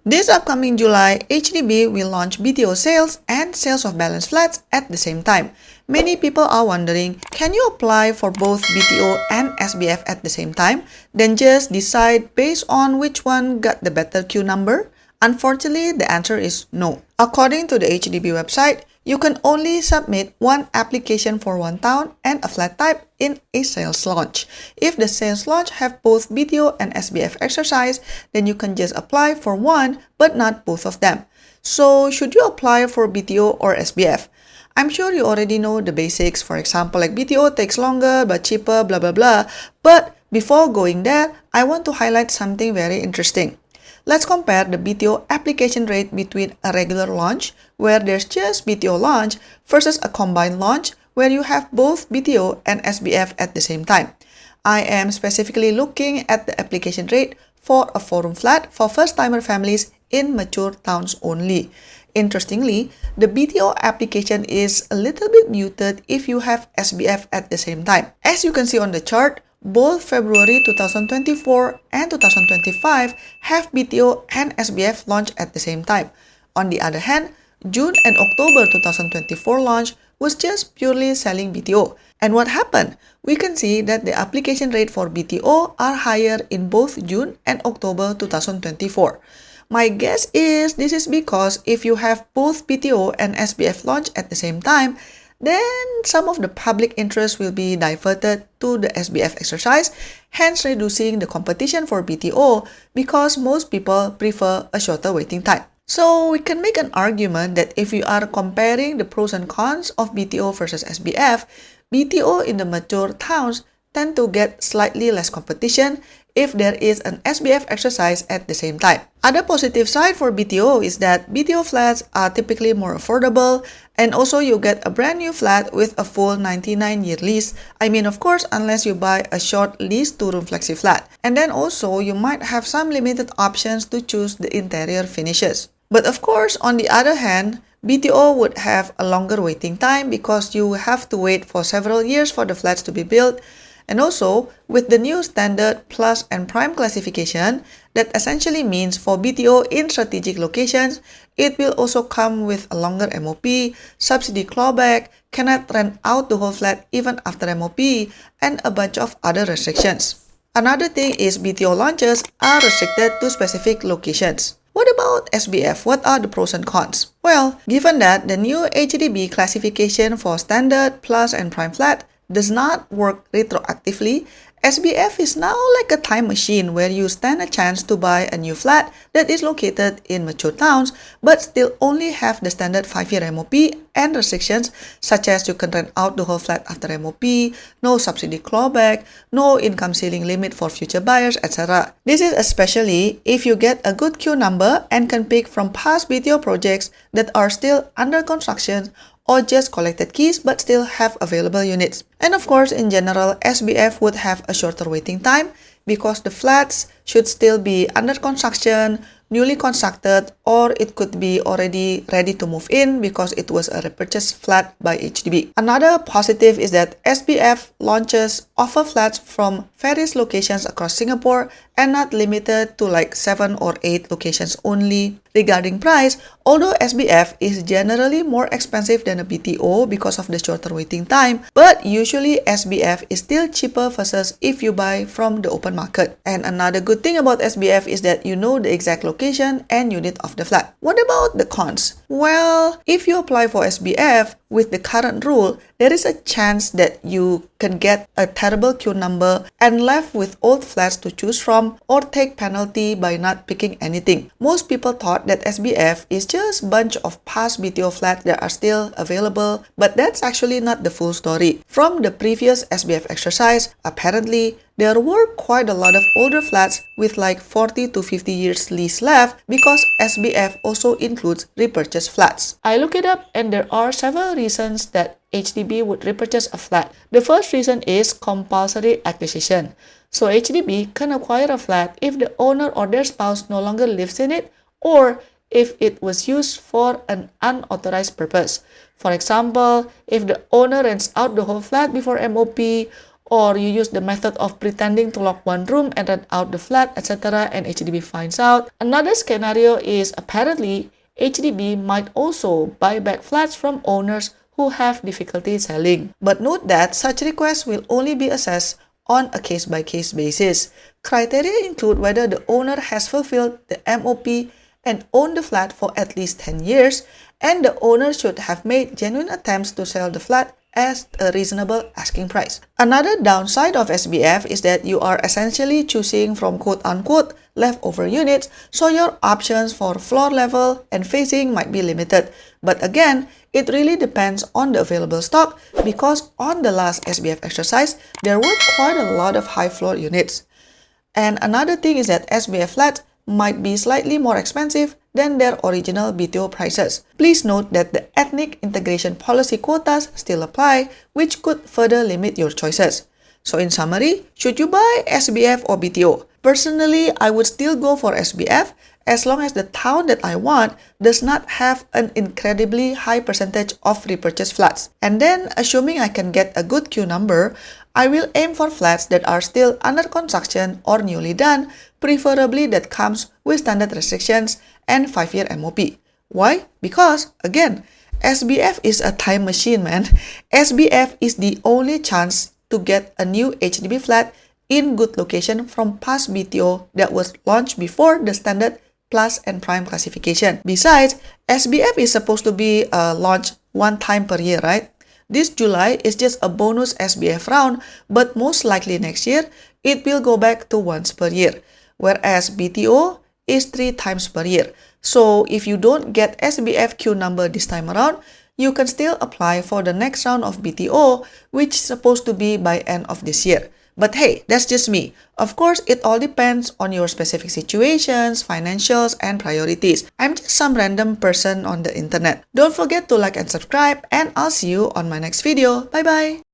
This upcoming July, HDB will launch BTO sales and sales of balance flats at the same time. Many people are wondering, can you apply for both BTO and SBF at the same time? Then just decide based on which one got the better queue number? Unfortunately, the answer is no. According to the HDB website, you can only submit one application for one town and a flat type in a sales launch. If the sales launch have both BTO and SBF exercise, then you can just apply for one but not both of them. So should you apply for BTO or SBF? I'm sure you already know the basics. For example, like BTO takes longer but cheaper, blah blah blah. But before going there, I want to highlight something very interesting. Let's compare the BTO application rate between a regular launch, where there's just BTO launch, versus a combined launch, where you have both BTO and SBF at the same time. I am specifically looking at the application rate for a forum flat for first-timer families in mature towns only. Interestingly, the BTO application is a little bit muted if you have SBF at the same time. As you can see on the chart, both February 2024 and 2025 have BTO and SBF launch at the same time. On the other hand, June and October 2024 launch was just purely selling BTO. And what happened? We can see that the application rate for BTO are higher in both June and October 2024. My guess is this is because if you have both BTO and SBF launch at the same time, then some of the public interest will be diverted to the SBF exercise, hence reducing the competition for BTO because most people prefer a shorter waiting time. So we can make an argument that if you are comparing the pros and cons of BTO versus SBF, BTO in the mature towns tend to get slightly less competition if there is an SBF exercise at the same time. Other positive side for BTO is that BTO flats are typically more affordable, and also you get a brand new flat with a full 99-year lease. I mean, of course, unless you buy a short lease 2-room flexi flat. And then also you might have some limited options to choose the interior finishes. But of course, on the other hand, BTO would have a longer waiting time because you have to wait for several years for the flats to be built. And also, with the new standard plus and prime classification, that essentially means for BTO in strategic locations, it will also come with a longer MOP, subsidy clawback, cannot rent out the whole flat even after MOP, and a bunch of other restrictions. Another thing is BTO launches are restricted to specific locations. What about SBF? What are the pros and cons? Well, given that the new HDB classification for standard, plus, and prime flat does not work retroactively, SBF is now like a time machine where you stand a chance to buy a new flat that is located in mature towns but still only have the standard 5-year MOP and restrictions such as you can rent out the whole flat after MOP, no subsidy clawback, no income ceiling limit for future buyers, etc. This is especially if you get a good queue number and can pick from past BTO projects that are still under construction or just collected keys but still have available units. And of course, in general, SBF would have a shorter waiting time because the flats should still be under construction, newly constructed, or it could be already ready to move in because it was a repurchased flat by HDB. Another positive is that SBF launches offer flats from various locations across Singapore and not limited to like 7 or 8 locations only. Regarding price, although SBF is generally more expensive than a BTO because of the shorter waiting time, but usually SBF is still cheaper versus if you buy from the open market. And another good thing about SBF is that you know the exact location and unit of the flat. What about the cons? Well, if you apply for SBF, with the current rule, there is a chance that you can get a terrible queue number and left with old flats to choose from or take penalty by not picking anything. Most people thought that SBF is just a bunch of past BTO flats that are still available, but that's actually not the full story. From the previous SBF exercise, apparently, there were quite a lot of older flats with like 40 to 50 years lease left because SBF also includes repurchase flats. I look it up and there are several reasons that HDB would repurchase a flat. The first reason is compulsory acquisition. So HDB can acquire a flat if the owner or their spouse no longer lives in it or if it was used for an unauthorized purpose. For example, if the owner rents out the whole flat before MOP, or you use the method of pretending to lock one room and rent out the flat, etc., and HDB finds out. Another scenario is apparently HDB might also buy back flats from owners who have difficulty selling. But note that such requests will only be assessed on a case-by-case basis. Criteria include whether the owner has fulfilled the MOP and owned the flat for at least 10 years, and the owner should have made genuine attempts to sell the flat at a reasonable asking price. Another downside of SBF is that you are essentially choosing from quote-unquote leftover units, so your options for floor level and facing might be limited. But again, it really depends on the available stock, because on the last SBF exercise, there were quite a lot of high floor units. And another thing is that SBF flats might be slightly more expensive than their original BTO prices. Please note that the ethnic integration policy quotas still apply, which could further limit your choices. So in summary, should you buy SBF or BTO? Personally, I would still go for SBF as long as the town that I want does not have an incredibly high percentage of repurchase flats. And then, assuming I can get a good queue number, I will aim for flats that are still under construction or newly done, preferably that comes with standard restrictions and 5-year MOP. Why? Because, again, SBF is a time machine, man. SBF is the only chance to get a new HDB flat in good location from past BTO that was launched before the standard plus and prime classification. Besides, SBF is supposed to be launched one time per year, right? This July is just a bonus SBF round, but most likely next year, it will go back to once per year, whereas BTO is 3 times per year. So if you don't get SBF queue number this time around, you can still apply for the next round of BTO, which is supposed to be by end of this year. But hey, that's just me. Of course, it all depends on your specific situations, financials, and priorities. I'm just some random person on the internet. Don't forget to like and subscribe, and I'll see you on my next video. Bye bye!